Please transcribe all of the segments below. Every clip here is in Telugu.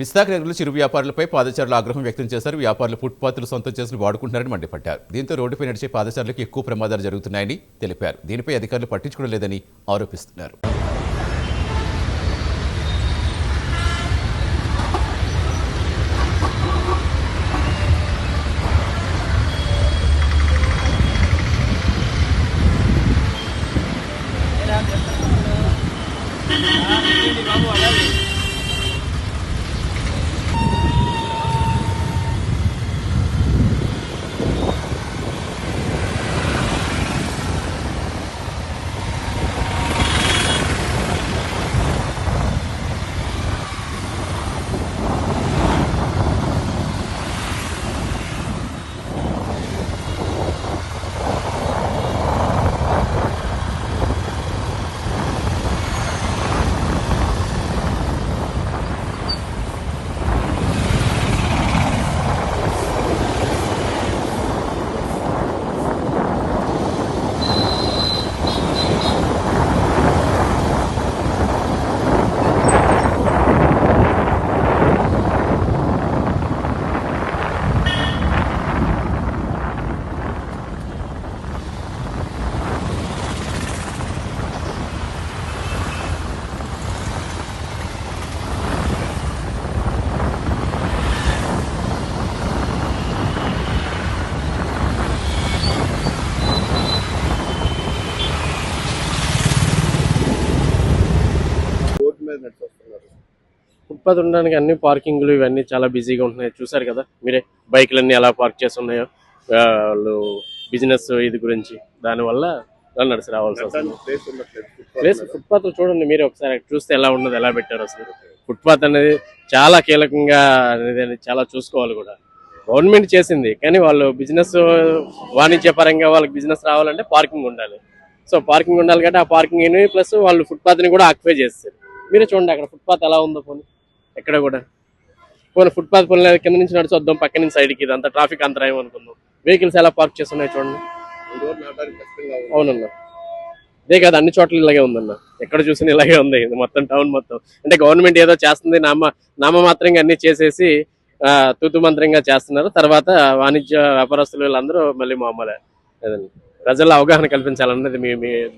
విశాఖ నగరంలో చిరు వ్యాపారులపై పాదచారులు ఆగ్రహం వ్యక్తం చేశారు. వ్యాపారులు ఫుట్పాత్లు సొంతం చేసుకుని వాడుకుంటున్నారని మండిపడ్డారు. దీంతో రోడ్డుపై నడిచే పాదచారులకు ఎక్కువ ప్రమాదాలు జరుగుతున్నాయని తెలిపారు. దీనిపై అధికారులు పట్టించుకోవడం లేదని ఆరోపిస్తున్నారు. ఫుట్పాత్ ఉండడానికి అన్ని పార్కింగ్లు ఇవన్నీ చాలా బిజీగా ఉంటున్నాయి. చూసారు కదా మీరే, బైక్లన్నీ ఎలా పార్క్ చేసి ఉన్నాయో. వాళ్ళు బిజినెస్ ఇది గురించి దానివల్ల నడిచి రావాల్సి వస్తుంది. ప్లేస్ ఫుట్పాత్ చూడండి మీరే, ఒకసారి చూస్తే ఎలా ఉన్నది, ఎలా పెట్టారు. అసలు ఫుట్పాత్ అనేది చాలా కీలకంగా అనేది చాలా చూసుకోవాలి కూడా. గవర్నమెంట్ చేసింది, కానీ వాళ్ళు బిజినెస్ వాణిజ్యపరంగా వాళ్ళకి బిజినెస్ రావాలంటే పార్కింగ్ ఉండాలి. సో పార్కింగ్ ఉండాలి కాబట్టి ఆ పార్కింగ్ ప్లస్ వాళ్ళు ఫుట్పాత్ని కూడా ఆక్యుపై చేస్తారు. మీరే చూడండి అక్కడ ఫుట్పాత్ ఎలా ఉందో. పోనీ ఎక్కడ కూడా ఫుట్పాత్ పోనీ కింద నుంచి నడిచి వద్దాం, పక్క నుంచి సైడ్కి, ఇదంతా ట్రాఫిక్ అంతరాయం అనుకుందాం. వెహికల్స్ ఎలా పార్క్ చేస్తున్నాయి చూడండి. అవునన్నా, అదే కాదు అన్ని చోట్ల ఇలాగే ఉందన్న, ఎక్కడ చూసినా ఇలాగే ఉంది మొత్తం టౌన్ మొత్తం. అంటే గవర్నమెంట్ ఏదో చేస్తుంది, నామమాత్రంగా అన్ని చేసేసి తూతుమంత్రంగా చేస్తున్నారు. తర్వాత వాణిజ్య వ్యాపారస్తులు వీళ్ళందరూ మళ్ళీ మామూలే. ప్రజల్లో అవగాహన కల్పించాలన్నది మీ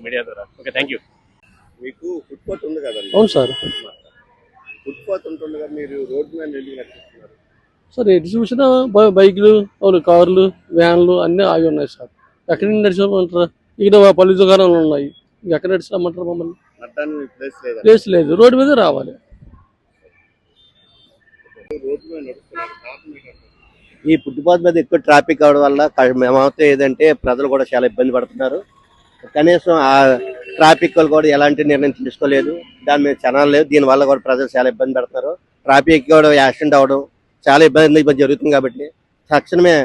మీడియా ద్వారా. Okay, thank you. మీకు ఫుట్పాత్ ఉంది కదండి? అవును సార్. ఫుట్పాత్ ఉంటుండగా మీరు రోడ్డు మీద ఎందుకు నడుస్తున్నారు సార్? ఎటు చూసినా బైకులు, కార్లు, వ్యాన్లు అన్నీ ఆగి ఉన్నాయి సార్. ఎక్కడి నుంచి నడిచిమంటారా? ఇక్కడ పలు దుకాణాలు ఉన్నాయి, ఎక్కడ నడిచిమంటారు మమ్మల్ని? నడడానికి ప్లేస్ లేదు, రోడ్డు మీద రావాలి. రోడ్డు మీద నడుస్తున్నారు. ఈ ఫుట్పాత్ మీద ఎక్కువ ట్రాఫిక్ అవడం వల్ల మేమైతే ఏదంటే ప్రజలు కూడా చాలా ఇబ్బంది పడుతున్నారు. కనీసం ఆ ట్రాఫిక్ వాళ్ళు కూడా ఎలాంటి నిర్ణయం తీసుకోలేదు, దాని మీద ఛానల్ లేదు. దీనివల్ల కూడా ప్రజలు చాలా ఇబ్బంది పడుతున్నారు. ట్రాఫిక్ కూడా యాక్సిడెంట్ అవ్వడం చాలా ఇబ్బంది జరుగుతుంది. కాబట్టి తక్షణమే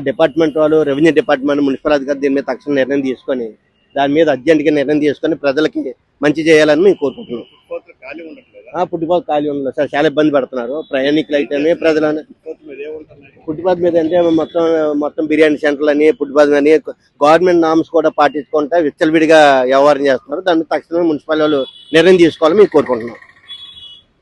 డిపార్ట్మెంట్ వాళ్ళు, రెవెన్యూ డిపార్ట్మెంట్, మున్సిపల్ అధికారులు దీని మీద తక్షణ నిర్ణయం తీసుకొని దాని మీద అర్జెంట్గా నిర్ణయం తీసుకొని ప్రజలకి మంచి చేయాలని మేము కోరుకుంటున్నాం. ఫుట్పాత్ ఖాళీ ఉండదు సార్, చాలా ఇబ్బంది పడుతున్నారు ప్రయాణికులు అయితేనే ప్రజలని. ఫుట్పాత్ మీద అంటే మొత్తం బిర్యానీ సెంటర్లు అని, ఫుట్పాత్ అని గవర్నమెంట్ నామ్స్ కూడా పాటించుకుంటే విచ్చలవిడిగా వ్యవహారం చేస్తున్నారు. దాని మీద తక్షణమే మున్సిపల్ వాళ్ళు నిర్ణయం తీసుకోవాలని మేము కోరుకుంటున్నాం.